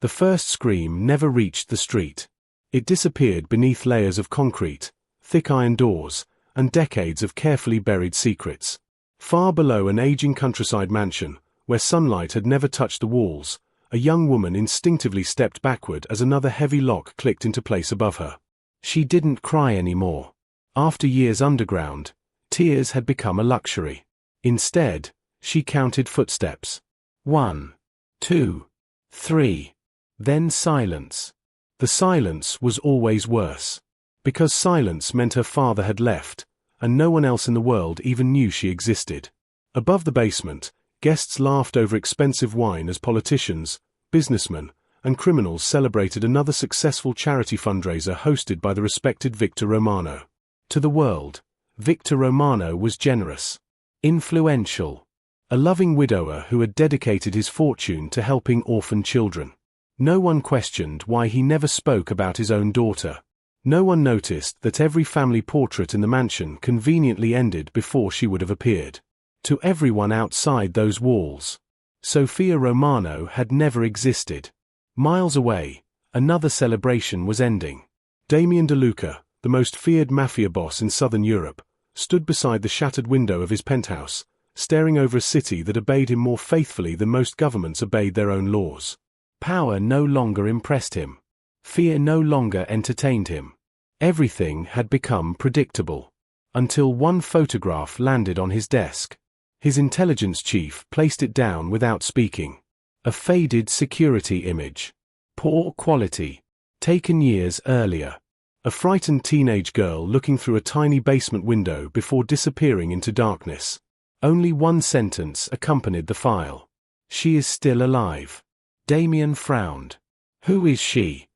The first scream never reached the street. It disappeared beneath layers of concrete, thick iron doors, and decades of carefully buried secrets. Far below an aging countryside mansion, where sunlight had never touched the walls, a young woman instinctively stepped backward as another heavy lock clicked into place above her. She didn't cry anymore. After years underground, tears had become a luxury. Instead, she counted footsteps. 1, 2, 3. Then silence. The silence was always worse. Because silence meant her father had left, and no one else in the world even knew she existed. Above the basement, guests laughed over expensive wine as politicians, businessmen, and criminals celebrated another successful charity fundraiser hosted by the respected Victor Romano. To the world, Victor Romano was generous, influential, a loving widower who had dedicated his fortune to helping orphan children. No one questioned why he never spoke about his own daughter. No one noticed that every family portrait in the mansion conveniently ended before she would have appeared. To everyone outside those walls, Sophia Romano had never existed. Miles away, another celebration was ending. Damien De Luca, the most feared Mafia boss in southern Europe, stood beside the shattered window of his penthouse, staring over a city that obeyed him more faithfully than most governments obeyed their own laws. Power no longer impressed him. Fear no longer entertained him. Everything had become predictable. Until one photograph landed on his desk. His intelligence chief placed it down without speaking. A faded security image. Poor quality. Taken years earlier. A frightened teenage girl looking through a tiny basement window before disappearing into darkness. Only one sentence accompanied the file. She is still alive. Damien frowned. Who is she?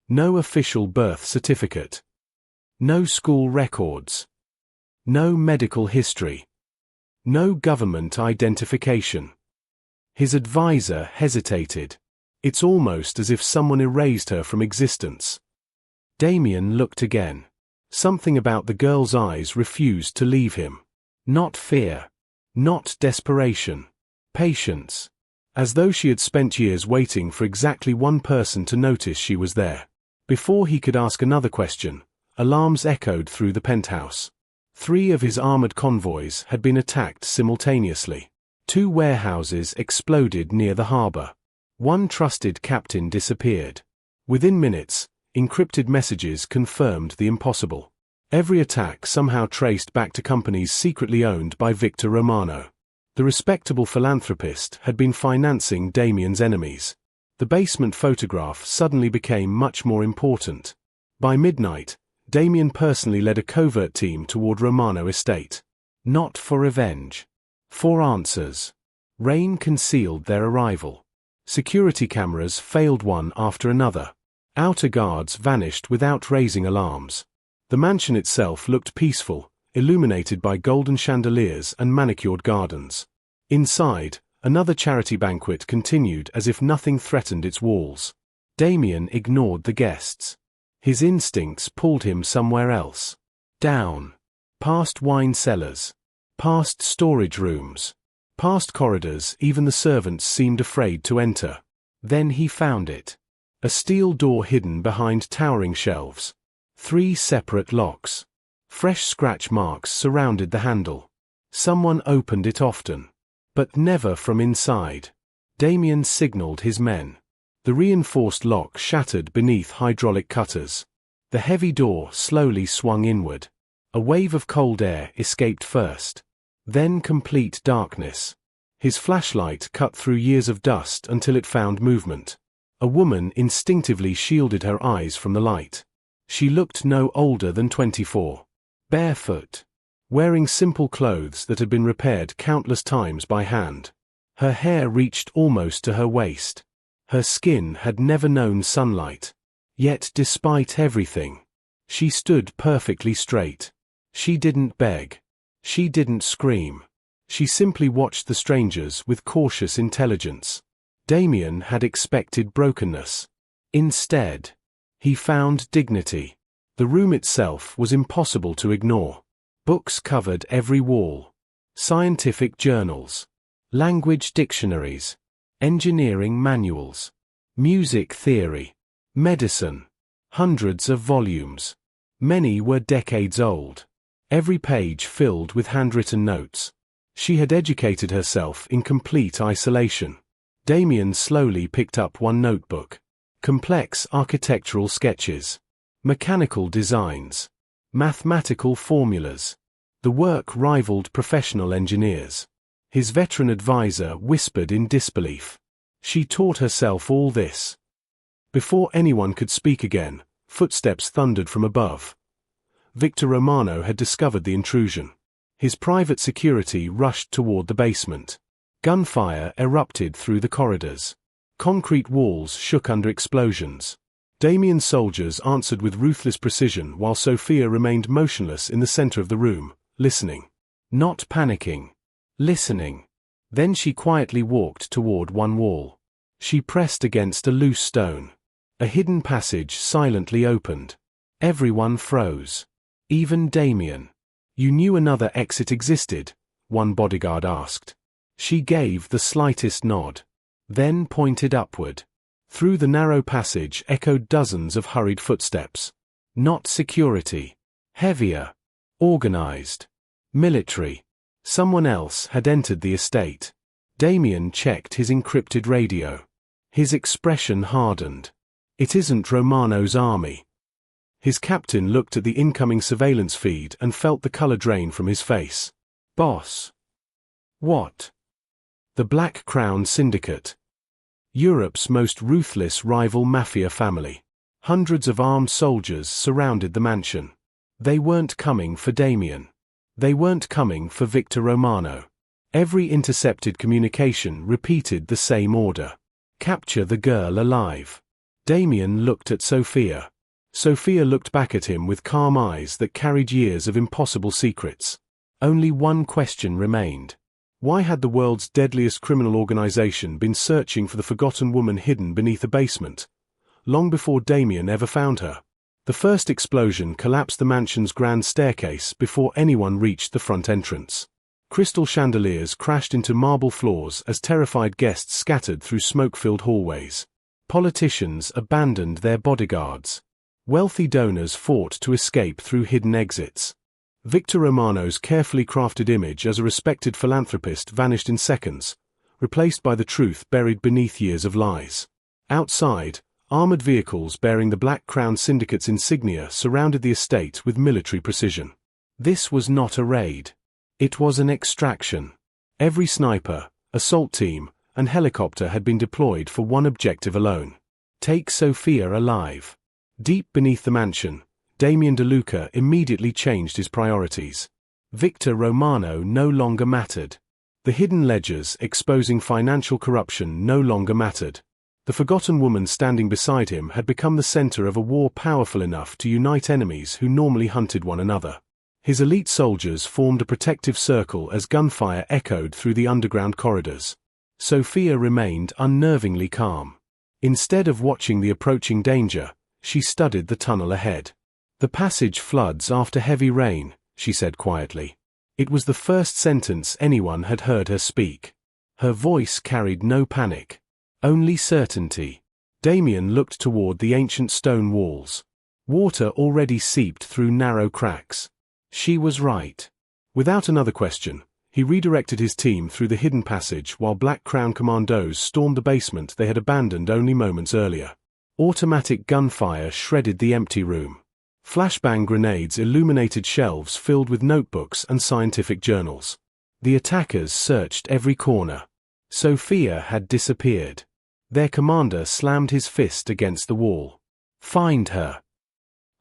No official birth certificate. No school records. No medical history. No government identification. His advisor hesitated. It's almost as if someone erased her from existence. Damien looked again. Something about the girl's eyes refused to leave him. Not fear. Not desperation. Patience. As though she had spent years waiting for exactly one person to notice she was there. Before he could ask another question, alarms echoed through the penthouse. 3 of his armored convoys had been attacked simultaneously. 2 warehouses exploded near the harbor. One trusted captain disappeared. Within minutes, encrypted messages confirmed the impossible. Every attack somehow traced back to companies secretly owned by Victor Romano. The respectable philanthropist had been financing Damien's enemies. The basement photograph suddenly became much more important. By midnight, Damien personally led a covert team toward Romano Estate. Not for revenge. For answers. Rain concealed their arrival. Security cameras failed one after another. Outer guards vanished without raising alarms. The mansion itself looked peaceful, illuminated by golden chandeliers and manicured gardens. Inside, another charity banquet continued as if nothing threatened its walls. Damien ignored the guests. His instincts pulled him somewhere else. Down. Past wine cellars. Past storage rooms. Past corridors even the servants seemed afraid to enter. Then he found it. A steel door hidden behind towering shelves. 3 separate locks. Fresh scratch marks surrounded the handle. Someone opened it often. But never from inside. Damien signaled his men. The reinforced lock shattered beneath hydraulic cutters. The heavy door slowly swung inward. A wave of cold air escaped first. Then complete darkness. His flashlight cut through years of dust until it found movement. A woman instinctively shielded her eyes from the light. She looked no older than 24. Barefoot. Wearing simple clothes that had been repaired countless times by hand. Her hair reached almost to her waist. Her skin had never known sunlight. Yet despite everything, she stood perfectly straight. She didn't beg. She didn't scream. She simply watched the strangers with cautious intelligence. Damien had expected brokenness. Instead, he found dignity. The room itself was impossible to ignore. Books covered every wall. Scientific journals. Language dictionaries. Engineering manuals. music theory, medicine, hundreds of volumes. Many were decades old. Every page filled with handwritten notes. She had educated herself in complete isolation. Damien slowly picked up one notebook. Complex architectural sketches, mechanical designs, mathematical formulas. The work rivaled professional engineers. His veteran advisor whispered in disbelief. She taught herself all this. Before anyone could speak again, footsteps thundered from above. Victor Romano had discovered the intrusion. His private security rushed toward the basement. Gunfire erupted through the corridors. Concrete walls shook under explosions. Damien's soldiers answered with ruthless precision while Sophia remained motionless in the center of the room, listening. Not panicking. Listening. Then she quietly walked toward one wall. She pressed against a loose stone. A hidden passage silently opened. Everyone froze. Even Damien. "You knew another exit existed?" one bodyguard asked. She gave the slightest nod. Then pointed upward. Through the narrow passage echoed dozens of hurried footsteps. Not security. Heavier. Organized. Military. Someone else had entered the estate. Damien checked his encrypted radio. His expression hardened. "It isn't Romano's army." His captain looked at the incoming surveillance feed and felt the color drain from his face. "Boss." "What?" "The Black Crown Syndicate. Europe's most ruthless rival mafia family. Hundreds of armed soldiers surrounded the mansion. They weren't coming for Damien. They weren't coming for Victor Romano. Every intercepted communication repeated the same order. Capture the girl alive. Damien looked at Sophia. Sophia looked back at him with calm eyes that carried years of impossible secrets. Only one question remained. Why had the world's deadliest criminal organization been searching for the forgotten woman hidden beneath a basement, long before Damien ever found her? The first explosion collapsed the mansion's grand staircase before anyone reached the front entrance. Crystal chandeliers crashed into marble floors as terrified guests scattered through smoke-filled hallways. Politicians abandoned their bodyguards. Wealthy donors fought to escape through hidden exits. Victor Romano's carefully crafted image as a respected philanthropist vanished in seconds, replaced by the truth buried beneath years of lies. Outside, armored vehicles bearing the Black Crown Syndicate's insignia surrounded the estate with military precision. This was not a raid. It was an extraction. Every sniper, assault team, and helicopter had been deployed for one objective alone. Take Sophia alive. Deep beneath the mansion, Damien De Luca immediately changed his priorities. Victor Romano no longer mattered. The hidden ledgers exposing financial corruption no longer mattered. The forgotten woman standing beside him had become the center of a war powerful enough to unite enemies who normally hunted one another. His elite soldiers formed a protective circle as gunfire echoed through the underground corridors. Sophia remained unnervingly calm. Instead of watching the approaching danger, she studied the tunnel ahead. "The passage floods after heavy rain," she said quietly. It was the first sentence anyone had heard her speak. Her voice carried no panic, only certainty. Damien looked toward the ancient stone walls. Water already seeped through narrow cracks. She was right. Without another question, he redirected his team through the hidden passage while Black Crown commandos stormed the basement they had abandoned only moments earlier. Automatic gunfire shredded the empty room. Flashbang grenades illuminated shelves filled with notebooks and scientific journals. The attackers searched every corner. Sophia had disappeared. Their commander slammed his fist against the wall. "Find her."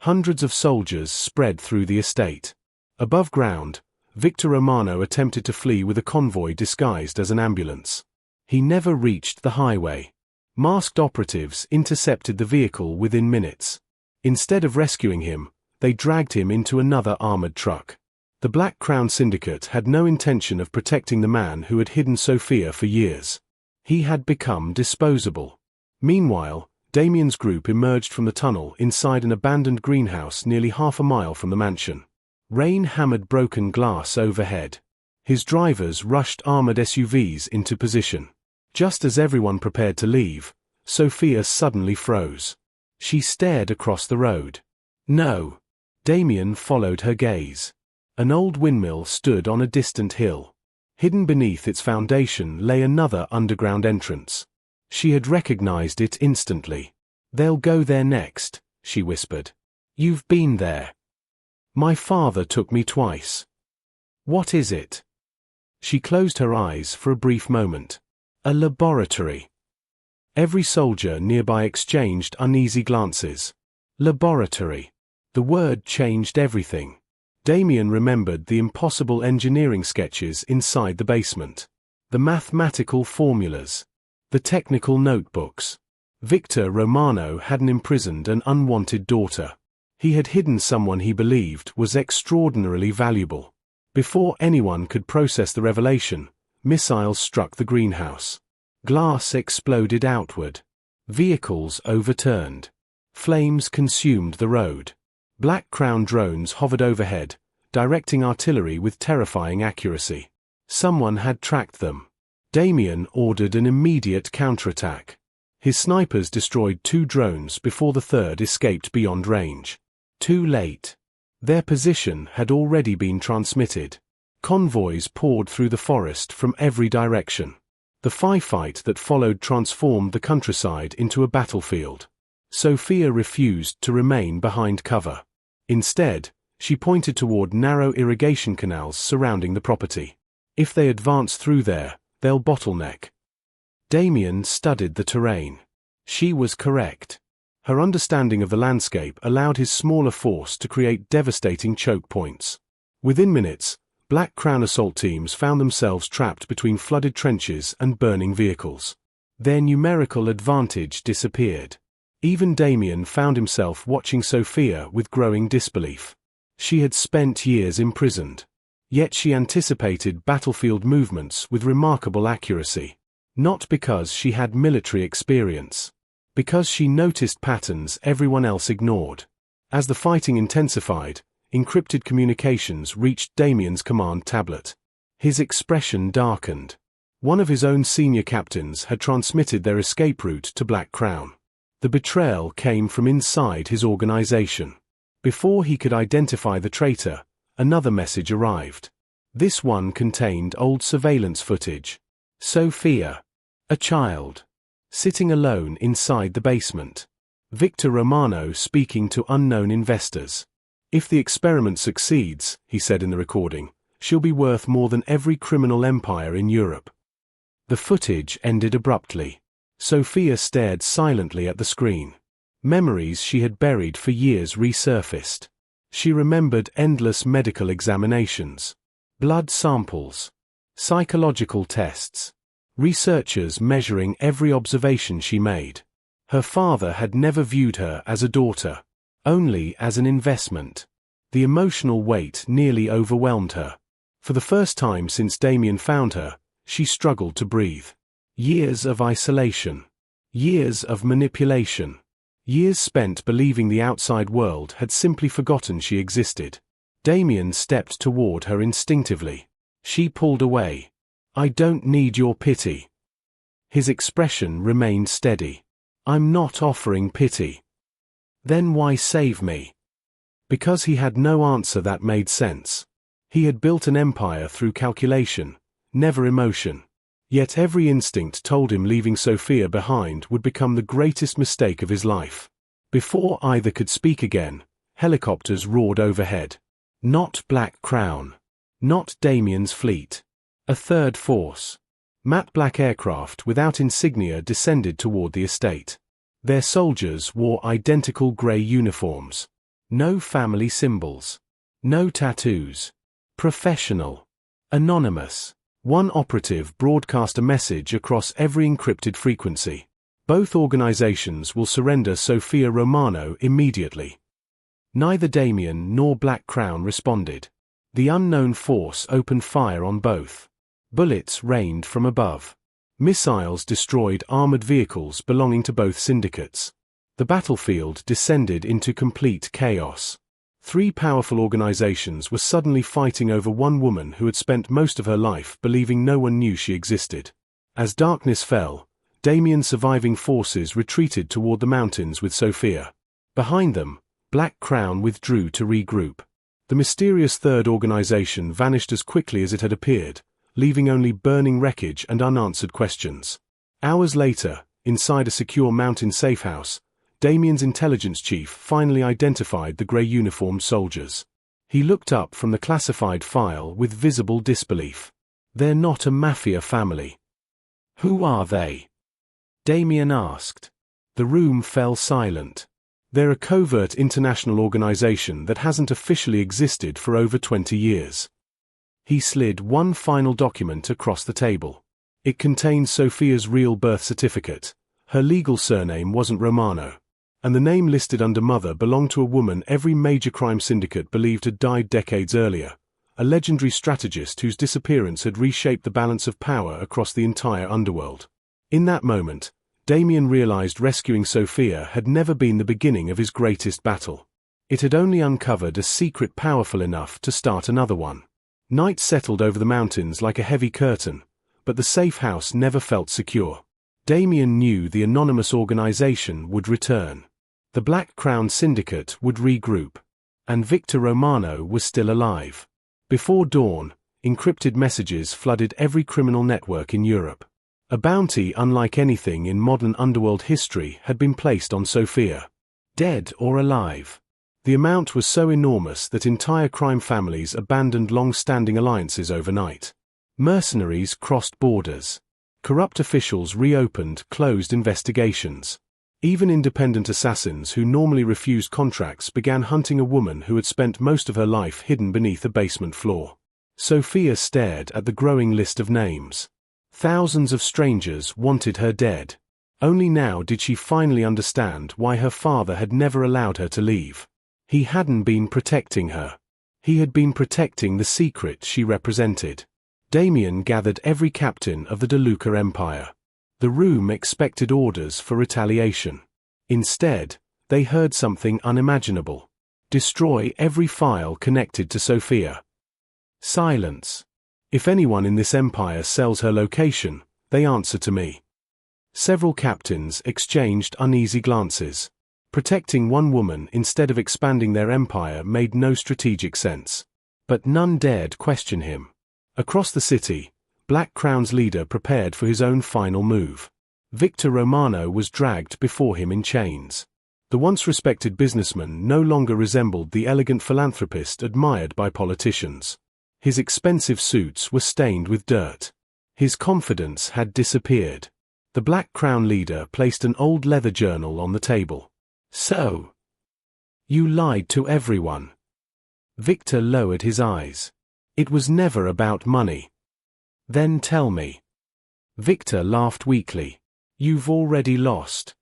Hundreds of soldiers spread through the estate. Above ground, Victor Romano attempted to flee with a convoy disguised as an ambulance. He never reached the highway. Masked operatives intercepted the vehicle within minutes. Instead of rescuing him, they dragged him into another armored truck. The Black Crown Syndicate had no intention of protecting the man who had hidden Sophia for years. He had become disposable. Meanwhile, Damien's group emerged from the tunnel inside an abandoned greenhouse nearly half a mile from the mansion. Rain hammered broken glass overhead. His drivers rushed armored SUVs into position. Just as everyone prepared to leave, Sophia suddenly froze. She stared across the road. No. Damien followed her gaze. An old windmill stood on a distant hill. Hidden beneath its foundation lay another underground entrance. She had recognized it instantly. "They'll go there next," she whispered. "You've been there. My father took me twice." "What is it?" She closed her eyes for a brief moment. "A laboratory." Every soldier nearby exchanged uneasy glances. Laboratory. The word changed everything. Damien remembered the impossible engineering sketches inside the basement. The mathematical formulas. The technical notebooks. Victor Romano hadn't imprisoned an unwanted daughter. He had hidden someone he believed was extraordinarily valuable. Before anyone could process the revelation, missiles struck the greenhouse. Glass exploded outward. Vehicles overturned. Flames consumed the road. Black Crown drones hovered overhead, directing artillery with terrifying accuracy. Someone had tracked them. Damien ordered an immediate counterattack. His snipers destroyed 2 drones before the third escaped beyond range. Too late. Their position had already been transmitted. Convoys poured through the forest from every direction. The firefight that followed transformed the countryside into a battlefield. Sophia refused to remain behind cover. Instead, she pointed toward narrow irrigation canals surrounding the property. If they advance through there, they'll bottleneck. Damien studied the terrain. She was correct. Her understanding of the landscape allowed his smaller force to create devastating choke points. Within minutes, Black Crown assault teams found themselves trapped between flooded trenches and burning vehicles. Their numerical advantage disappeared. Even Damien found himself watching Sophia with growing disbelief. She had spent years imprisoned. Yet she anticipated battlefield movements with remarkable accuracy. Not because she had military experience. Because she noticed patterns everyone else ignored. As the fighting intensified, encrypted communications reached Damien's command tablet. His expression darkened. One of his own senior captains had transmitted their escape route to Black Crown. The betrayal came from inside his organization. Before he could identify the traitor, another message arrived. This one contained old surveillance footage. Sophia, a child, sitting alone inside the basement. Victor Romano speaking to unknown investors. "If the experiment succeeds," he said in the recording, "she'll be worth more than every criminal empire in Europe." The footage ended abruptly. Sophia stared silently at the screen. Memories she had buried for years resurfaced. She remembered endless medical examinations, blood samples, psychological tests, researchers measuring every observation she made. Her father had never viewed her as a daughter, only as an investment. The emotional weight nearly overwhelmed her. For the first time since Damien found her, she struggled to breathe. Years of isolation. Years of manipulation. Years spent believing the outside world had simply forgotten she existed. Damien stepped toward her instinctively. She pulled away. "I don't need your pity." His expression remained steady. "I'm not offering pity." "Then why save me?" Because he had no answer that made sense. He had built an empire through calculation, never emotion. Yet every instinct told him leaving Sophia behind would become the greatest mistake of his life. Before either could speak again, helicopters roared overhead. Not Black Crown. Not Damien's fleet. A third force. Matte black aircraft without insignia descended toward the estate. Their soldiers wore identical grey uniforms. No family symbols. No tattoos. Professional. Anonymous. One operative broadcast a message across every encrypted frequency. Both organizations will surrender Sophia Romano immediately. Neither Damien nor Black Crown responded. The unknown force opened fire on both. Bullets rained from above. Missiles destroyed armored vehicles belonging to both syndicates. The battlefield descended into complete chaos. 3 powerful organizations were suddenly fighting over one woman who had spent most of her life believing no one knew she existed. As darkness fell, Damien's surviving forces retreated toward the mountains with Sophia. Behind them, Black Crown withdrew to regroup. The mysterious third organization vanished as quickly as it had appeared, leaving only burning wreckage and unanswered questions. Hours later, inside a secure mountain safehouse, Damien's intelligence chief finally identified the grey-uniformed soldiers. He looked up from the classified file with visible disbelief. "They're not a Mafia family." "Who are they?" Damien asked. The room fell silent. "They're a covert international organization that hasn't officially existed for over 20 years. He slid one final document across the table. It contained Sophia's real birth certificate. Her legal surname wasn't Romano, and the name listed under mother belonged to a woman every major crime syndicate believed had died decades earlier, a legendary strategist whose disappearance had reshaped the balance of power across the entire underworld. In that moment, Damien realized rescuing Sophia had never been the beginning of his greatest battle. It had only uncovered a secret powerful enough to start another one. Night settled over the mountains like a heavy curtain, but the safe house never felt secure. Damien knew the anonymous organization would return. The Black Crown Syndicate would regroup. And Victor Romano was still alive. Before dawn, encrypted messages flooded every criminal network in Europe. A bounty unlike anything in modern underworld history had been placed on Sophia. Dead or alive. The amount was so enormous that entire crime families abandoned long-standing alliances overnight. Mercenaries crossed borders. Corrupt officials reopened closed investigations. Even independent assassins who normally refused contracts began hunting a woman who had spent most of her life hidden beneath a basement floor. Sophia stared at the growing list of names. Thousands of strangers wanted her dead. Only now did she finally understand why her father had never allowed her to leave. He hadn't been protecting her. He had been protecting the secret she represented. Damien gathered every captain of the De Luca Empire. The room expected orders for retaliation. Instead, they heard something unimaginable. Destroy every file connected to Sophia. Silence. If anyone in this empire sells her location, they answer to me. Several captains exchanged uneasy glances. Protecting one woman instead of expanding their empire made no strategic sense. But none dared question him. Across the city, Black Crown's leader prepared for his own final move. Victor Romano was dragged before him in chains. The once respected businessman no longer resembled the elegant philanthropist admired by politicians. His expensive suits were stained with dirt. His confidence had disappeared. The Black Crown leader placed an old leather journal on the table. "So, you lied to everyone." Victor lowered his eyes. "It was never about money." "Then tell me." Victor laughed weakly. "You've already lost."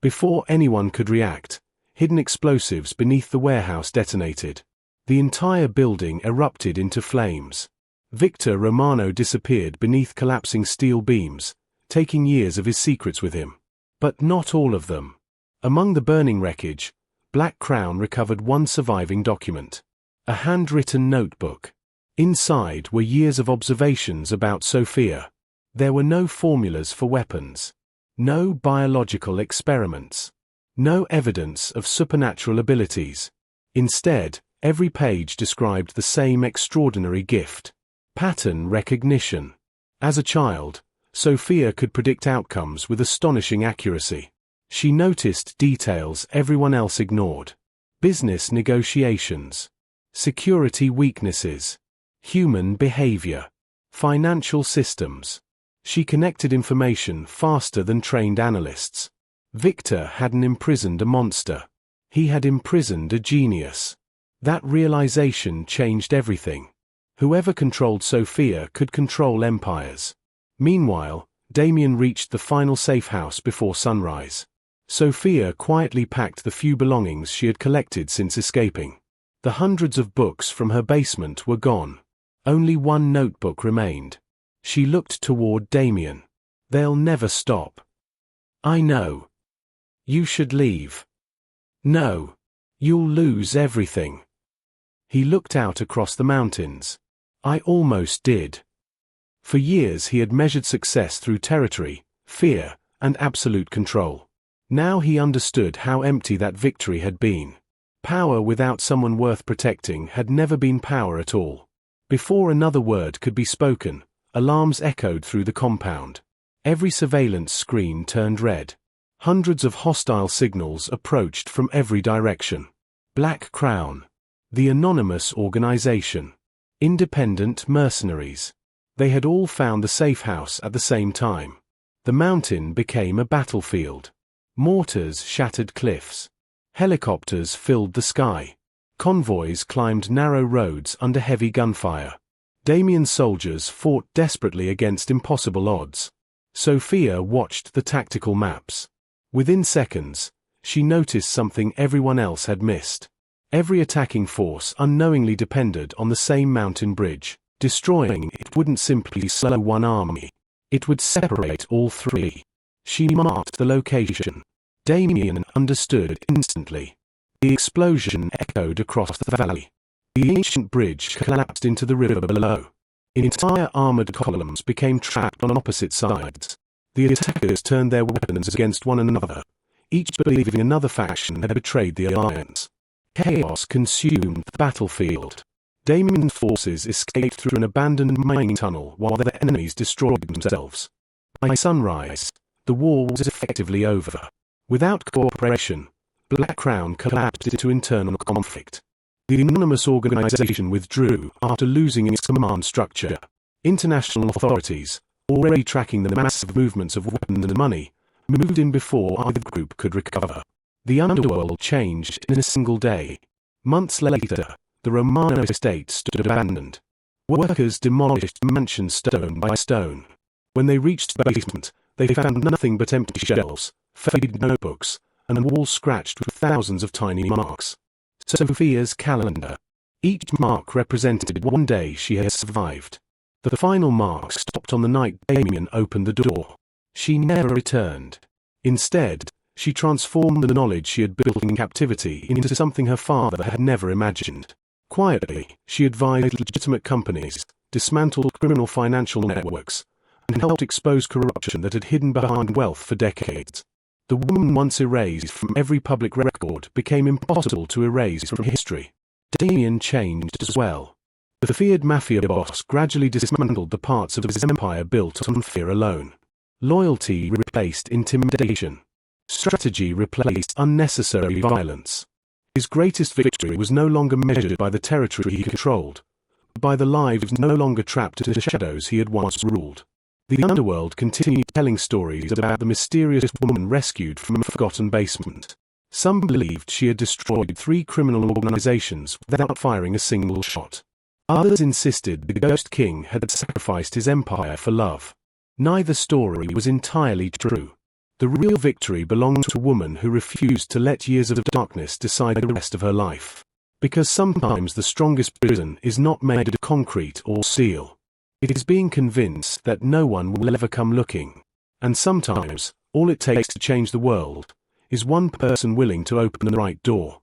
Before anyone could react, hidden explosives beneath the warehouse detonated. The entire building erupted into flames. Victor Romano disappeared beneath collapsing steel beams, taking years of his secrets with him. But not all of them. Among the burning wreckage, Black Crown recovered one surviving document. A handwritten notebook. Inside were years of observations about Sophia. There were no formulas for weapons. No biological experiments. No evidence of supernatural abilities. Instead, every page described the same extraordinary gift. Pattern recognition. As a child, Sophia could predict outcomes with astonishing accuracy. She noticed details everyone else ignored. Business negotiations. Security weaknesses. Human behavior. Financial systems. She connected information faster than trained analysts. Victor hadn't imprisoned a monster. He had imprisoned a genius. That realization changed everything. Whoever controlled Sophia could control empires. Meanwhile, Damien reached the final safe house before sunrise. Sophia quietly packed the few belongings she had collected since escaping. The hundreds of books from her basement were gone. Only one notebook remained. She looked toward Damien. "They'll never stop." "I know. You should leave." "No. You'll lose everything." He looked out across the mountains. "I almost did." For years he had measured success through territory, fear, and absolute control. Now he understood how empty that victory had been. Power without someone worth protecting had never been power at all. Before another word could be spoken, alarms echoed through the compound. Every surveillance screen turned red. Hundreds of hostile signals approached from every direction. Black Crown. The anonymous organization. Independent mercenaries. They had all found the safe house at the same time. The mountain became a battlefield. Mortars shattered cliffs. Helicopters filled the sky. Convoys climbed narrow roads under heavy gunfire. Damien's soldiers fought desperately against impossible odds. Sophia watched the tactical maps. Within seconds, she noticed something everyone else had missed. Every attacking force unknowingly depended on the same mountain bridge. Destroying it wouldn't simply slow one army. It would separate all three. She marked the location. Damien understood instantly. The explosion echoed across the valley. The ancient bridge collapsed into the river below. Entire armored columns became trapped on opposite sides. The attackers turned their weapons against one another, each believing another faction had betrayed the alliance. Chaos consumed the battlefield. Damien's forces escaped through an abandoned mining tunnel while their enemies destroyed themselves. By sunrise, the war was effectively over. Without cooperation, Black Crown collapsed into internal conflict. The anonymous organization withdrew after losing its command structure. International authorities, already tracking the massive movements of weapons and money, moved in before either group could recover. The underworld changed in a single day. Months later, the Romano estate stood abandoned. Workers demolished mansions stone by stone. When they reached the basement, they found nothing but empty shelves, faded notebooks, and walls scratched with thousands of tiny marks. Sophia's calendar. Each mark represented one day she had survived. The final mark stopped on the night Damien opened the door. She never returned. Instead, she transformed the knowledge she had built in captivity into something her father had never imagined. Quietly, she advised legitimate companies, dismantled criminal financial networks, and helped expose corruption that had hidden behind wealth for decades. The woman once erased from every public record became impossible to erase from history. Damien changed as well. The feared Mafia boss gradually dismantled the parts of his empire built on fear alone. Loyalty replaced intimidation. Strategy replaced unnecessary violence. His greatest victory was no longer measured by the territory he controlled, but by the lives no longer trapped in the shadows he had once ruled. The underworld continued telling stories about the mysterious woman rescued from a forgotten basement. Some believed she had destroyed 3 criminal organizations without firing a single shot. Others insisted the Ghost King had sacrificed his empire for love. Neither story was entirely true. The real victory belonged to a woman who refused to let years of darkness decide the rest of her life. Because sometimes the strongest prison is not made of concrete or steel. It is being convinced that no one will ever come looking. And sometimes, all it takes to change the world is one person willing to open the right door.